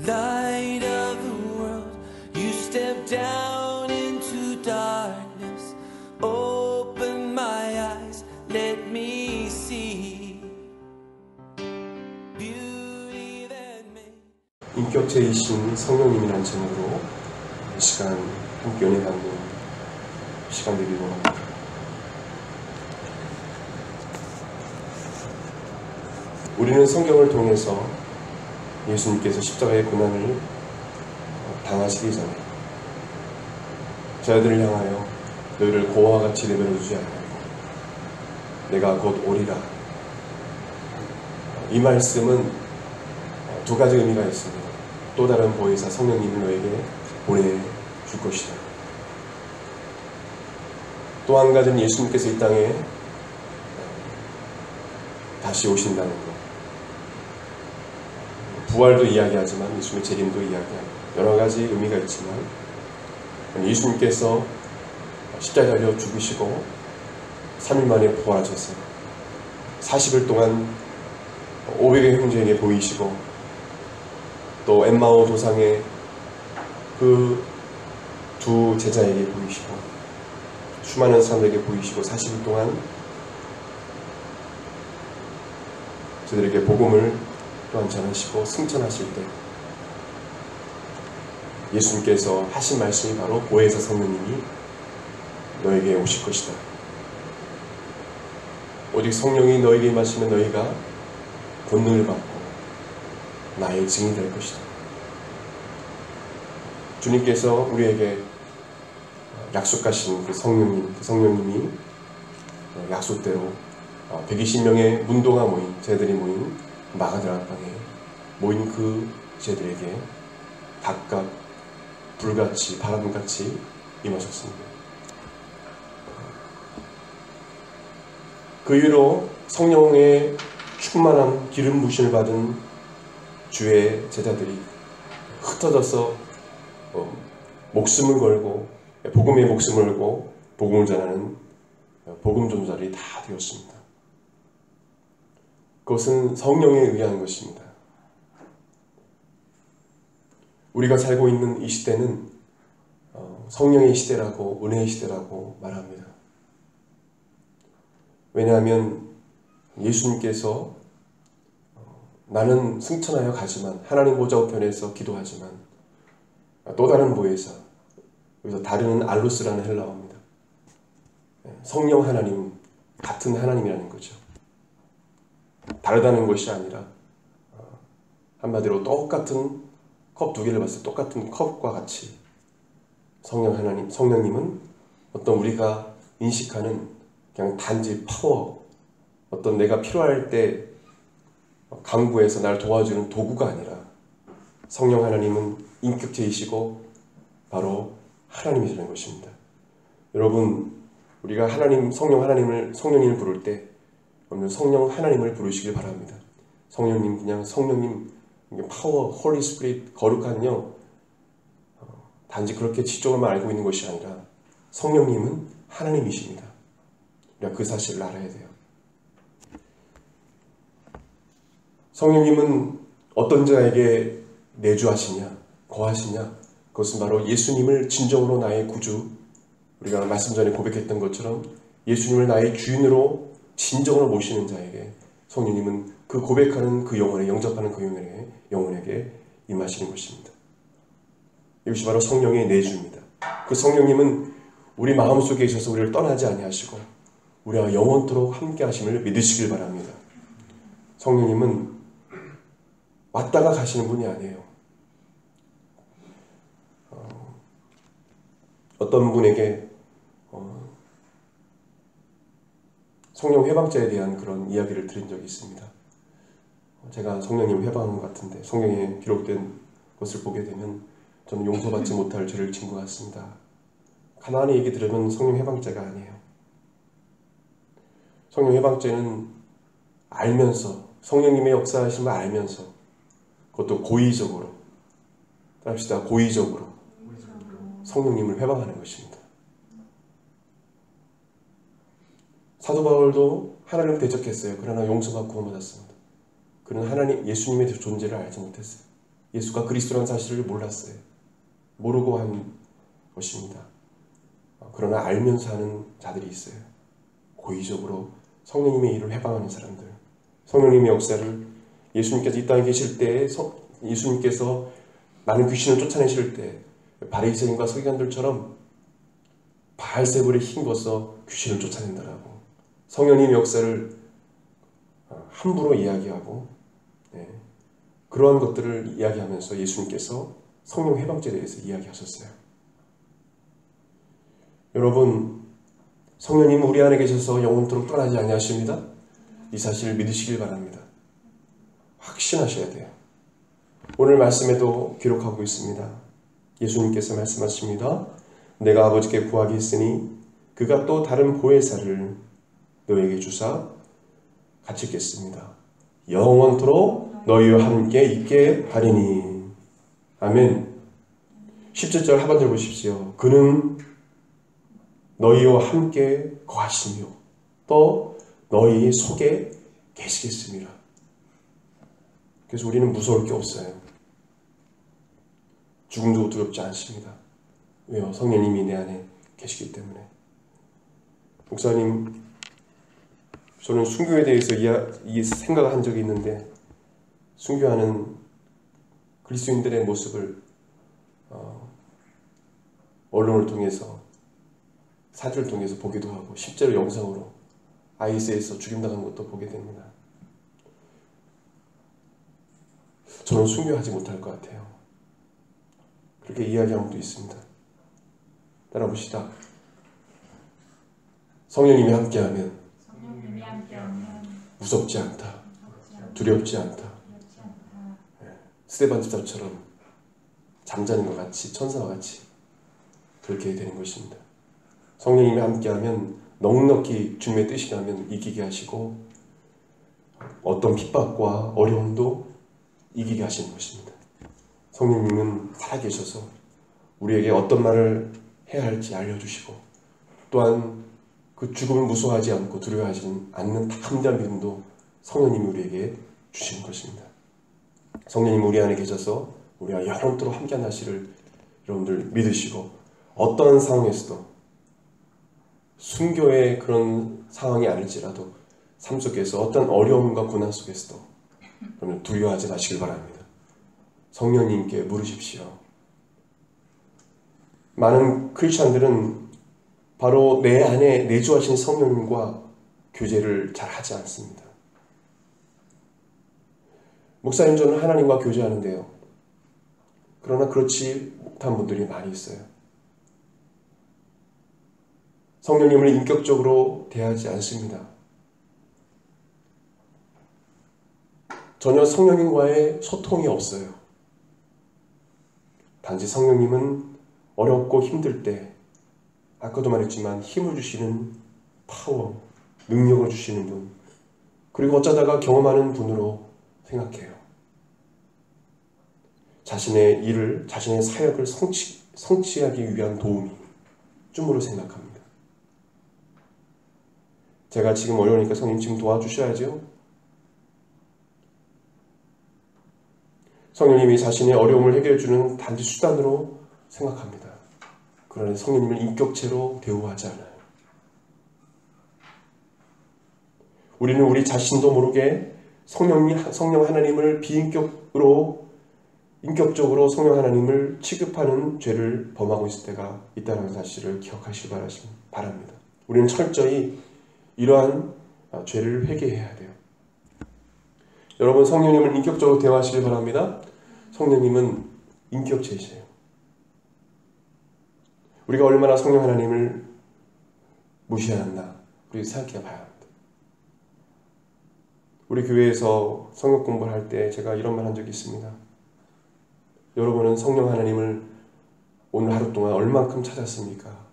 Light of the world, you step down into darkness. Open my eyes, let me see beauty that made. 인격체이신 성령님이라는 제목으로 이 시간 함께 은혜 나누는 시간 되기를 원합니다. 우리는 성경을 통해서 예수님께서 십자가의 고난을 당하시기 전에 저희들을 향하여 너희를 고아와 같이 내버려 두지 아니하고 내가 곧 오리라, 이 말씀은 두 가지 의미가 있습니다. 또 다른 보혜사 성령님을 너에게 보내줄 것이다. 또 한 가지는 예수님께서 이 땅에 다시 오신다는 것. 부활도 이야기하지만 예수님의 재림도 이야기하고 여러 가지 의미가 있지만 예수님께서 십자가에 달려 죽으시고 3일 만에 부활하셔서 40일 동안 500의 형제에게 보이시고 또 엠마오 도상의 그 두 제자에게 보이시고 수많은 사람들에게 보이시고 40일 동안 저들에게 복음을 또한 전하시고 승천하실 때 예수님께서 하신 말씀이 바로 보혜사 성령님이 너에게 오실 것이다. 오직 성령이 너에게 임하시면 너희가 권능을 받고 나의 증인이 될 것이다. 주님께서 우리에게 약속하신 그 성령님이 약속대로 120명의 문도가 모인, 제들이 모인 마가다라 방에 모인 그 제들에게 각각 불같이 바람같이 임하셨습니다. 그 이후로 성령의 충만한 기름 부심을 받은 주의 제자들이 흩어져서 목숨을 걸고 복음의 목숨을 걸고 복음을 전하는 복음 전도자들이 다 되었습니다. 그것은 성령에 의한 것입니다. 우리가 살고 있는 이 시대는 성령의 시대라고 은혜의 시대라고 말합니다. 왜냐하면 예수님께서 나는 승천하여 가지만 하나님 보좌 우편에서 기도하지만 또 다른 보혜사, 여기서 다른 알로스라는 헬라어입니다. 성령 하나님, 같은 하나님이라는 거죠. 다르다는 것이 아니라 한마디로 똑같은 컵 두 개를 봤을 때 똑같은 컵과 같이 성령 하나님, 성령님은 어떤 우리가 인식하는 그냥 단지 파워, 어떤 내가 필요할 때 강구해서 나를 도와주는 도구가 아니라 성령 하나님은 인격체이시고 바로 하나님이시라는 것입니다. 여러분, 우리가 하나님, 성령님을 부를 때 오늘 성령 하나님을 부르시길 바랍니다. 성령님, 그냥 성령님, 파워, 홀리 스피릿, 거룩한 영, 단지 그렇게 지적으로만 알고 있는 것이 아니라 성령님은 하나님이십니다. 우리가 그 사실을 알아야 돼요. 성령님은 어떤 자에게 내주하시냐, 거하시냐, 그것은 바로 예수님을 진정으로 나의 구주, 우리가 말씀 전에 고백했던 것처럼 예수님을 나의 주인으로 진정으로 모시는 자에게 성령님은 그 고백하는 그 영혼에, 영접하는 그 영혼에게 임하시는 것입니다. 이것이 바로 성령의 내주입니다. 그 성령님은 우리 마음속에 계셔서 우리를 떠나지 아니하시고 우리와 영원토록 함께 하심을 믿으시길 바랍니다. 성령님은 왔다가 가시는 분이 아니에요. 어떤 분에게 성령 회방자에 대한 그런 이야기를 들은 적이 있습니다. 제가 성령님을 회방한 것 같은데 성령에 기록된 것을 보게 되면 저는 용서받지 못할 죄를 진 것 같습니다. 가만히 얘기 들으면 성령 회방자가 아니에요. 성령 회방자는 알면서 성령님의 역사하심을 알면서 그것도 고의적으로 따릅시다. 고의적으로 성령님을 회방하는 것입니다. 사도 바울도 하나님을 대적했어요. 그러나 용서받고 구원받았습니다. 그는 하나님, 예수님의 존재를 알지 못했어요. 예수가 그리스도라는 사실을 몰랐어요. 모르고 한 것입니다. 그러나 알면서 하는 자들이 있어요. 고의적으로 성령님의 일을 해방하는 사람들. 성령님의 역사를 예수님께서 이 땅에 계실 때 예수님께서 많은 귀신을 쫓아내실 때 바리새인과 서기관들처럼 바알세불에 힘입어서 귀신을 쫓아낸다라고 성령님의 역사를 함부로 이야기하고 그러한 것들을 이야기하면서 예수님께서 성령 해방죄에 대해서 이야기하셨어요. 여러분, 성령님은 우리 안에 계셔서 영원토록 떠나지 아니하십니다. 이 사실을 믿으시길 바랍니다. 확신하셔야 돼요. 오늘 말씀에도 기록하고 있습니다. 예수님께서 말씀하십니다. 내가 아버지께 구하겠으니 그가 또 다른 보혜사를 너에게 주사 같이 있겠습니다. 영원토록 너희와 함께 있게 하리니. 아멘. 17절 하반절 보십시오. 그는 너희와 함께 거하시며 또 너희 속에 계시겠습니다. 그래서 우리는 무서울 게 없어요. 죽음도 두렵지 않습니다. 왜요? 성령님이 내 안에 계시기 때문에. 목사님, 저는 순교에 대해서 생각한 적이 있는데 순교하는 그리스도인들의 모습을 언론을 통해서 사진을 통해서 보기도 하고 실제로 영상으로 IS에서 죽임당한 것도 보게 됩니다. 저는 순교하지 못할 것 같아요. 그렇게 이야기한 분도 있습니다. 따라봅시다. 성령님이 함께하면 무섭지 않다. 두렵지 않다. 스데반 집사처럼 잠자는 것 같이 천사와 같이 그렇게 되는 것입니다. 성령님이 함께하면 넉넉히 주님의 뜻이라면 이기게 하시고 어떤 핍박과 어려움도 이기게 하시는 것입니다. 성령님은 살아계셔서 우리에게 어떤 말을 해야 할지 알려주시고 또한 그 죽음을 무서워하지 않고 두려워하지 않는 담대한 믿음도 성령님이 우리에게 주시는 것입니다. 성령님이 우리 안에 계셔서 우리가 영원토록 함께한 하시를 여러분들 믿으시고 어떤 상황에서도 순교의 그런 상황이 아닐지라도 삶 속에서 어떤 어려움과 고난 속에서도 여러분 두려워하지 마시길 바랍니다. 성령님께 물으십시오. 많은 크리스찬들은 바로 내 안에 내주하신 성령님과 교제를 잘 하지 않습니다. 목사님, 저는 하나님과 교제하는데요. 그러나 그렇지 못한 분들이 많이 있어요. 성령님을 인격적으로 대하지 않습니다. 전혀 성령님과의 소통이 없어요. 단지 성령님은 어렵고 힘들 때 아까도 말했지만 힘을 주시는 파워, 능력을 주시는 분, 그리고 어쩌다가 경험하는 분으로 생각해요. 자신의 일을, 자신의 사역을 성취하기 위한 도움이 쯤으로 생각합니다. 제가 지금 어려우니까 성님 지금 도와주셔야죠. 성령님이 자신의 어려움을 해결해주는 단지 수단으로 생각합니다. 그러나 성령님을 인격체로 대우하지 않아요. 우리는 우리 자신도 모르게 성령 하나님을 인격적으로 성령 하나님을 취급하는 죄를 범하고 있을 때가 있다는 사실을 기억하시기 바랍니다. 우리는 철저히 이러한 죄를 회개해야 돼요. 여러분, 성령님을 인격적으로 대화하시길 바랍니다. 성령님은 인격체이세요. 우리가 얼마나 성령 하나님을 무시하였나 우리 생각해 봐야 합니다. 우리 교회에서 성경 공부를 할 때 제가 이런 말 한 적이 있습니다. 여러분은 성령 하나님을 오늘 하루 동안 얼만큼 찾았습니까?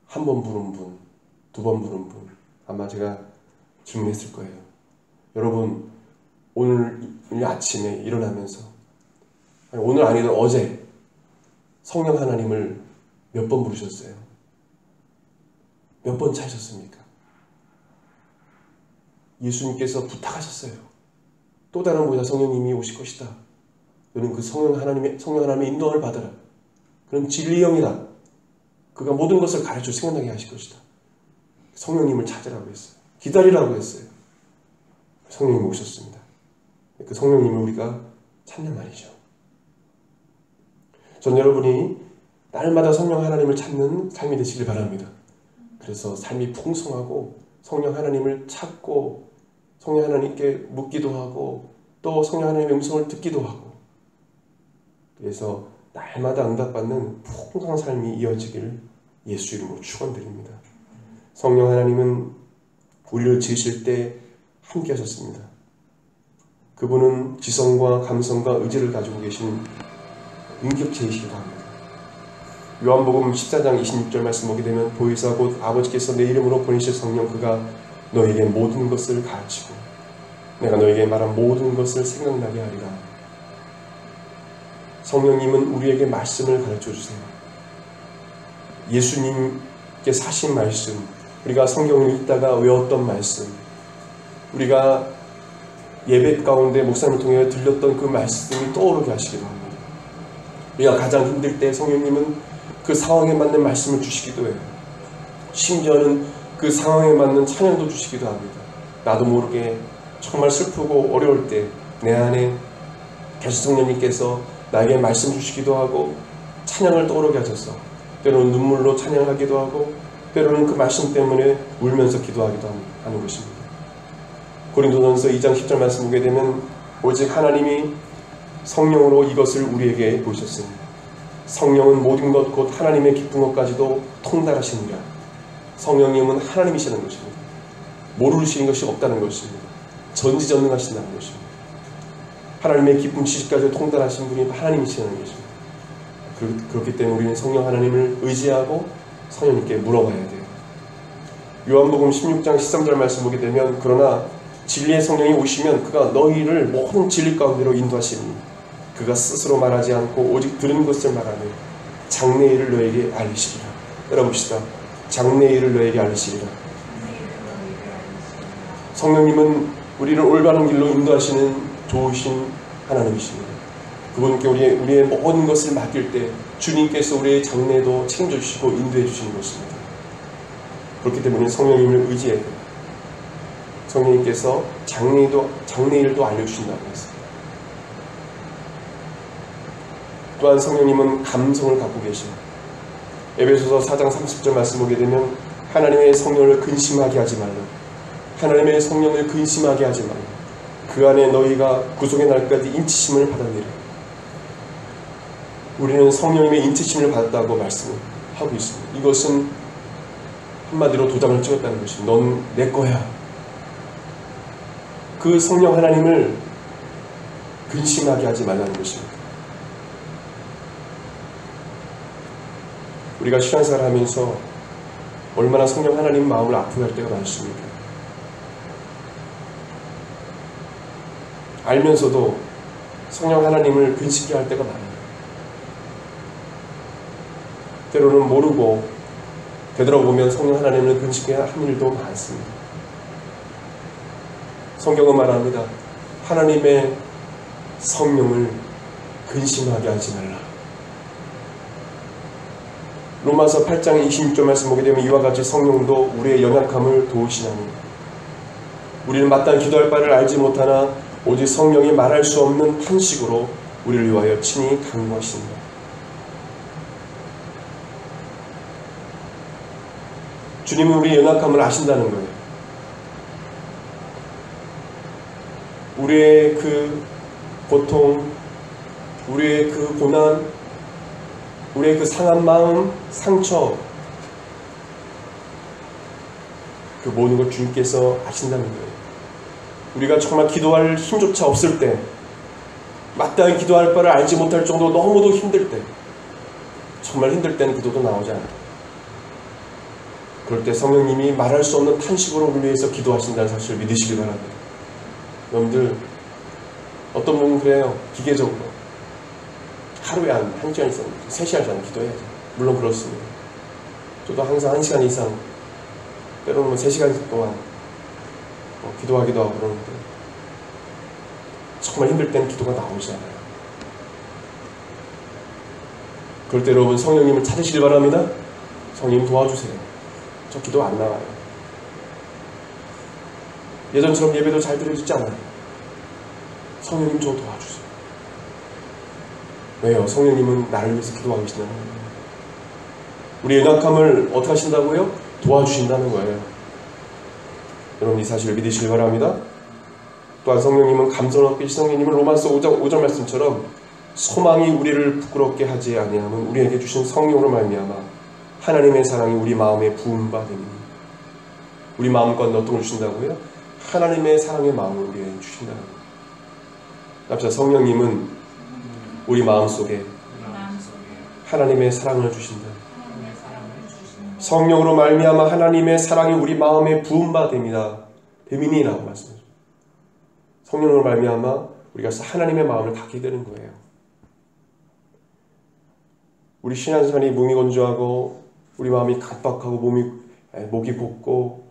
한 번 부른 분, 두 번 부른 분, 아마 제가 질문했을 거예요. 여러분, 오늘 아침에 일어나면서, 오늘 아니면 어제 성령 하나님을 몇 번 부르셨어요? 몇 번 찾으셨습니까? 예수님께서 부탁하셨어요. 또 다른 보이다 성령님이 오실 것이다. 너는 그 성령 하나님의 인도를 받아라. 그는 진리의 영이다. 그가 모든 것을 가르쳐 생각나게 하실 것이다. 성령님을 찾으라고 했어요. 기다리라고 했어요. 성령님이 오셨습니다. 그 성령님을 우리가 찾는 말이죠. 전 여러분이 날마다 성령 하나님을 찾는 삶이 되시길 바랍니다. 그래서 삶이 풍성하고 성령 하나님을 찾고 성령 하나님께 묻기도 하고 또 성령 하나님의 음성을 듣기도 하고 그래서 날마다 응답받는 풍성한 삶이 이어지기를 예수 이름으로 축원드립니다. 성령 하나님은 우리를 지으실 때 함께 하셨습니다. 그분은 지성과 감성과 의지를 가지고 계신 인격체이시기도 합니다. 요한복음 14장 26절 말씀 보게 되면 보혜사 곧 아버지께서 내 이름으로 보내실 성령 그가 너에게 모든 것을 가르치고 내가 너에게 말한 모든 것을 생각나게 하리라. 성령님은 우리에게 말씀을 가르쳐 주세요. 예수님께서 하신 말씀, 우리가 성경을 읽다가 외웠던 말씀, 우리가 예배 가운데 목사님을 통해 들렸던 그 말씀이 떠오르게 하시기도 합니다. 우리가 가장 힘들 때 성령님은 그 상황에 맞는 말씀을 주시기도 해요. 심지어는 그 상황에 맞는 찬양도 주시기도 합니다. 나도 모르게 정말 슬프고 어려울 때 내 안에 계신 성령님께서 나에게 말씀 주시기도 하고 찬양을 떠오르게 하셔서 때로는 눈물로 찬양하기도 하고 때로는 그 말씀 때문에 울면서 기도하기도 하는 것입니다. 고린도전서 2장 10절 말씀 보게 되면 오직 하나님이 성령으로 이것을 우리에게 보이셨으니 성령은 모든 것 곧 하나님의 기쁜 것까지도 통달하시느니라. 성령님은 하나님이시는 것입니다. 모르시는 것이 없다는 것입니다. 전지전능하신다는 것입니다. 하나님의 기쁨 지식까지 통달하신 분이 하나님이시는 것입니다. 그렇기 때문에 우리는 성령 하나님을 의지하고 성령님께 물어봐야 돼요. 요한복음 16장 13절 말씀 보게 되면 그러나 진리의 성령이 오시면 그가 너희를 모든 진리 가운데로 인도하시니 그가 스스로 말하지 않고 오직 들은 것을 말하며 장래의 일을 너에게 알리시리라. 따라봅시다. 장래의 일을 너에게 알리시리라. 성령님은 우리를 올바른 길로 인도하시는 좋으신 하나님이십니다. 그분께 우리의 모든 것을 맡길 때 주님께서 우리의 장래도 책임져 주시고 인도해 주시는 것입니다. 그렇기 때문에 성령님을 의지해야 돼요. 성령님께서 장래일도 알려주신다고 했습니다. 또한 성령님은 감성을 갖고 계십니다. 에베소서 4장 30절 말씀 보게 되면 하나님의 성령을 근심하게 하지 말라. 하나님의 성령을 근심하게 하지 말라. 그 안에 너희가 구속의 날까지 인치심을 받았느니라. 우리는 성령님의 인치심을 받았다고 말씀하고 있습니다. 이것은 한마디로 도장을 찍었다는 것입니다. 넌 내 거야. 그 성령 하나님을 근심하게 하지 말라는 것입니다. 우리가 신앙생활을 하면서 얼마나 성령 하나님 마음을 아프게 할 때가 많습니까? 알면서도 성령 하나님을 근심케 할 때가 많아요. 때로는 모르고 되돌아보면 성령 하나님을 근심케 한 일도 많습니다. 성경은 말합니다. 하나님의 성령을 근심하게 하지 말라. 로마서 8장 26절 말씀 보게 되면 이와 같이 성령도 우리의 연약함을 도우시나니 우리는 마땅히 기도할 바를 알지 못하나 오직 성령이 말할 수 없는 탄식으로 우리를 위하여 친히 간구하신다. 주님은 우리의 연약함을 아신다는 거예요. 우리의 그 고통, 우리의 그 고난, 우리의 그 상한 마음, 상처, 그 모든 걸 주님께서 아신다는 거예요. 우리가 정말 기도할 힘조차 없을 때, 마땅히 기도할 바를 알지 못할 정도로 너무도 힘들 때, 정말 힘들 때는 기도도 나오지 않아요. 그럴 때 성령님이 말할 수 없는 탄식으로 우리 위해서 기도하신다는 사실을 믿으시기 바랍니다. 여러분들, 어떤 분은 그래요. 기계적으로 하루에 한 시간 이상, 3시간 이상 기도해야죠. 물론 그렇습니다. 저도 항상 1시간 이상, 때로는 3시간 동안 기도하기도 하고 그러는데 정말 힘들 때는 기도가 나오지 않아요. 그럴 때 여러분 성령님을 찾으시길 바랍니다. 성령님 도와주세요. 저 기도 안 나와요. 예전처럼 예배도 잘 드려지지 않아요. 성령님 저 도와주세요. 왜요? 성령님은 나를 위해서 기도하고 계신다는 거예요. 우리 연약함을 어떻게 하신다고요? 도와주신다는 거예요. 여러분 이 사실을 믿으시길 바랍니다. 또한 성령님은 감성을 얻게 하신 성령님은 로마서 5장 말씀처럼 소망이 우리를 부끄럽게 하지 아니하면 우리에게 주신 성령으로 말미암아 하나님의 사랑이 우리 마음에 부은 바 되니 우리 마음 가운데 어떤 걸 주신다고요? 하나님의 사랑의 마음을 우리에게 주신다는 거예요. 갑자기 성령님은 우리 마음속에 하나님의 사랑을 주신다. 성령으로 말미암아 하나님의 사랑이 우리 마음에 부은 바 됩니다. 되민이라고 말씀하죠. 성령으로 말미암아 우리가 하나님의 마음을 갖게 되는 거예요. 우리 신앙생활이 무미건조하고 우리 마음이 각박하고 목이 곱고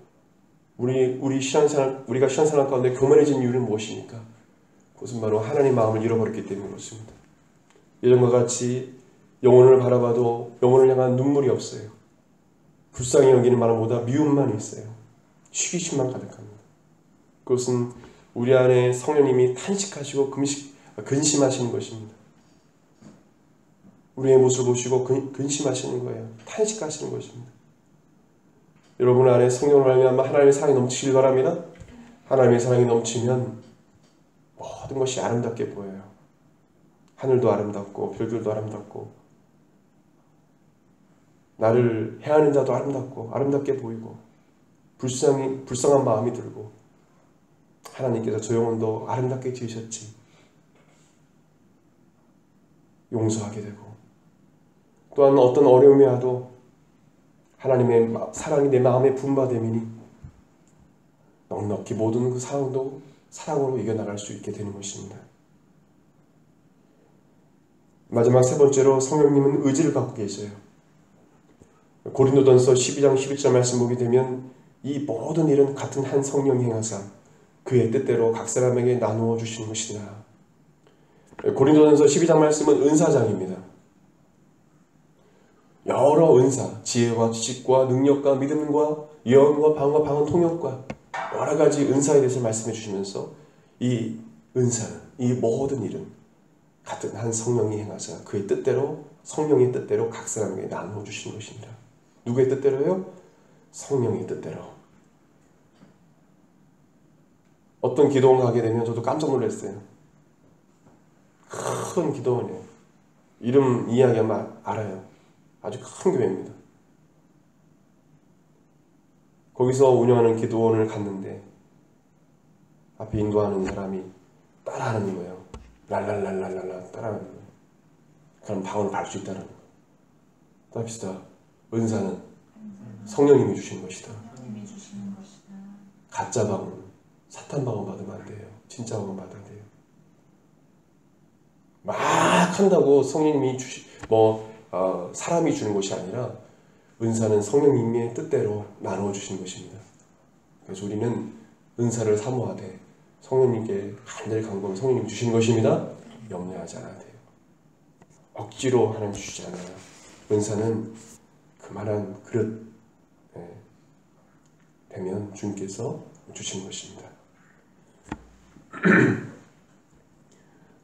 우리가 신앙생활 가운데 교만해진 이유는 무엇입니까? 그것은 바로 하나님 마음을 잃어버렸기 때문에 그렇습니다. 예전과 같이 영혼을 바라봐도 영혼을 향한 눈물이 없어요. 불쌍히 여기는 마음보다 미움만 있어요. 시기심만 가득합니다. 그것은 우리 안에 성령님이 탄식하시고 근심하시는 것입니다. 우리의 모습을 보시고 근심하시는 거예요. 탄식하시는 것입니다. 여러분 안에 성령을 말미암아 하나님의 사랑이 넘치길 바랍니다. 하나님의 사랑이 넘치면 모든 것이 아름답게 보여요. 하늘도 아름답고 별들도 아름답고 나를 해하는 자도 아름답게 보이고 불쌍한 마음이 들고 하나님께서 저 영혼도 아름답게 지으셨지 용서하게 되고 또한 어떤 어려움이 와도 하나님의 사랑이 내 마음에 분바되미니 넉넉히 모든 그 상황도 사랑으로 이겨나갈 수 있게 되는 것입니다. 마지막 세 번째로 성령님은 의지를 갖고 계세요. 고린도전서 12장 11절 말씀 보게 되면 이 모든 일은 같은 한 성령이 행하사 그의 뜻대로 각 사람에게 나누어 주신 것이다. 고린도전서 12장 말씀은 은사장입니다. 여러 은사, 지혜와 지식과 능력과 믿음과 예언과 방언과 방언 통역과 여러 가지 은사에 대해서 말씀해 주시면서 이 은사는, 이 모든 일은 같은 한 성령이 행하사 그의 뜻대로, 성령의 뜻대로 각 사람에게 나누어 주신 것입니다. 누구의 뜻대로요? 성령의 뜻대로. 어떤 기도원 가게 되면 저도 깜짝 놀랐어요. 큰 기도원이에요. 이름 이야기하면 알아요. 아주 큰 교회입니다. 거기서 운영하는 기도원을 갔는데 앞에 인도하는 사람이 따라하는 거예요. 랄랄랄랄랄라 따라하는 거예요. 그럼 방언을 밟을 수 있다는 거예요. 답시다. 은사는 성령님이 주신 것이다. 가짜 방언, 사탄 방언 받으면 안 돼요. 진짜 방언 받아야 돼요. 막 한다고 성령님이 사람이 주는 것이 아니라 은사는 성령님의 뜻대로 나누어 주신 것입니다. 그래서 우리는 은사를 사모하되 성령님께 간절히 간구하면 성령님이 주시는 것입니다. 염려하지 않아야 돼요. 억지로 하나님 주시지 않아요. 은사는 그만한 그릇 되면 주님께서 주신 것입니다.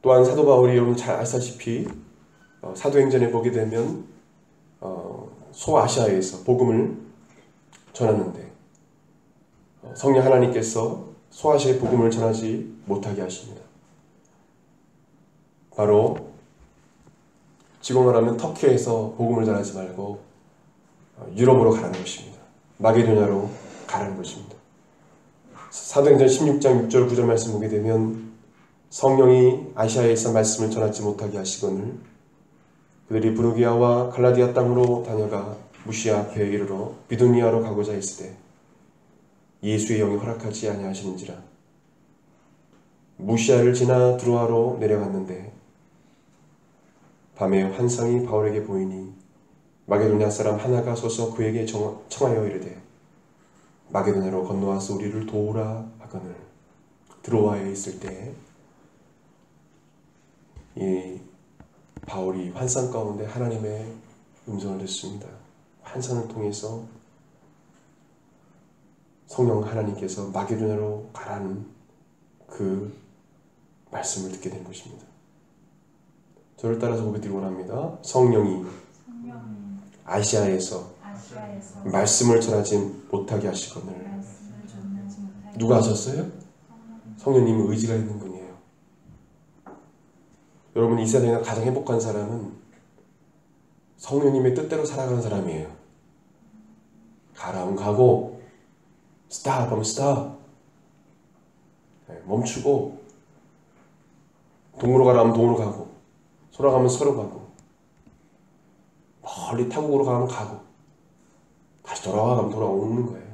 또한 사도 바울이 여러분 잘 아시다시피 사도행전에 보게 되면 소아시아에서 복음을 전하는데 성령 하나님께서 소아시아의 복음을 전하지 못하게 하십니다. 바로 지금 말하면 터키에서 복음을 전하지 말고 유럽으로 가라는 것입니다. 마게도냐로 가라는 것입니다. 사도행전 16장 6절 9절 말씀 보게 되면 성령이 아시아에서 말씀을 전하지 못하게 하시거늘 그들이 브루기아와 갈라디아 땅으로 다녀가 무시아 앞에 이르러 비두니아로 가고자 했을 때 예수의 영이 허락하지 아니하시는지라. 무시아를 지나 드로아로 내려갔는데 밤에 환상이 바울에게 보이니 마게도냐 사람 하나가 서서 그에게 청하여 이르되 마게도냐로 건너와서 우리를 도우라 하거늘. 드로아에 있을 때 이 바울이 환상 가운데 하나님의 음성을 듣습니다. 환상을 통해서 성령 하나님께서 마게도냐로 가라는 그 말씀을 듣게 된 것입니다. 저를 따라서 고백드리기 원합니다. 성령이 아시아에서 말씀을 전하지 못하게 하시거늘. 누가 하셨어요? 성령님이 의지가 있는 분이에요. 여러분, 이 세상에 가장 행복한 사람은 성령님의 뜻대로 살아가는 사람이에요. 가라면 가고 스탑 하면 스탑, 멈추고, 동으로 가라면 동으로 가고, 서로 가면 서로 가고, 멀리 타국으로 가면 가고, 다시 돌아가면 돌아오는 거예요.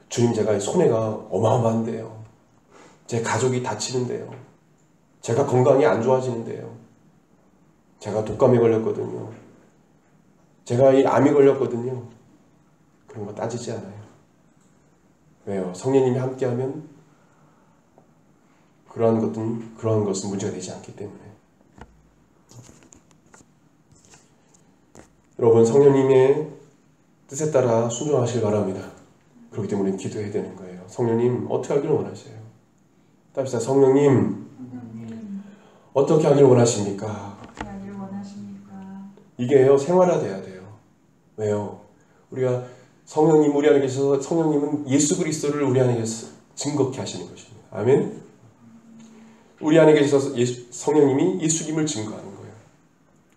주님, 제가 손해가 어마어마한데요. 제 가족이 다치는데요. 제가 건강이 안 좋아지는데요. 제가 독감에 걸렸거든요. 제가 이 암이 걸렸거든요. 그런 거 따지지 않아요. 왜요? 성령님이 함께하면 그러한 것은 문제가 되지 않기 때문에. 여러분, 성령님의 뜻에 따라 순종하시길 바랍니다. 그렇기 때문에 기도해야 되는 거예요. 성령님, 어떻게 하기를 원하세요? 답시다. 성령님, 어떻게 하기를 원하십니까? 이게요, 생활화돼야 돼요. 왜요? 우리가 성령님 우리 안에 계셔서, 성령님은 예수 그리스도를 우리 안에 계셔서 증거케 하시는 것입니다. 아멘? 우리 안에 계셔서 성령님이 예수님을 증거하는 거예요.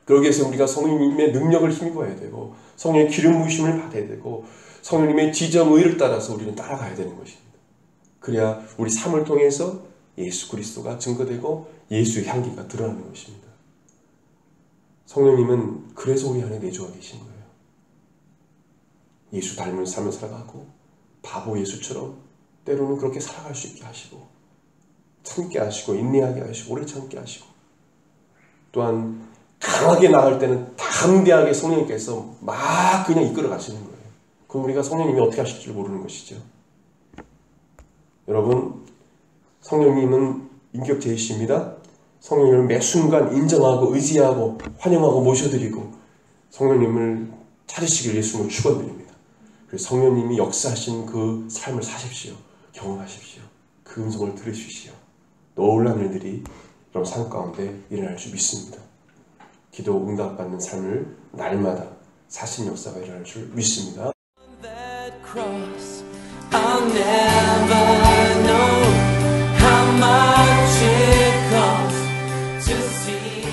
그러기 위해서 우리가 성령님의 능력을 힘입어야 되고, 성령의 기름 부으심을 받아야 되고, 성령님의 지정의를 따라서 우리는 따라가야 되는 것입니다. 그래야 우리 삶을 통해서 예수 그리스도가 증거되고 예수의 향기가 드러나는 것입니다. 성령님은 그래서 우리 안에 내주어 계신 거예요. 예수 닮은 삶을 살아가고, 바보 예수처럼 때로는 그렇게 살아갈 수 있게 하시고, 참게 하시고, 인내하게 하시고, 오래 참게 하시고, 또한 강하게 나갈 때는 담대하게 성령님께서 막 그냥 이끌어 가시는 거예요. 그럼 우리가 성령님이 어떻게 하실지 모르는 것이죠. 여러분, 성령님은 인격체이십니다. 성령님을 매 순간 인정하고 의지하고 환영하고 모셔드리고 성령님을 찾으시길 예수님을 축원드립니다. 그래서 성령님이 역사하신 그 삶을 사십시오. 경험하십시오. 그 음성을 들으십시오. 놀라운 일들이 여러분 삶 가운데 일어날 줄 믿습니다. 기도 응답받는 삶을 날마다 사신 역사가 일어날 줄 믿습니다. I'll never know how much it costs to see.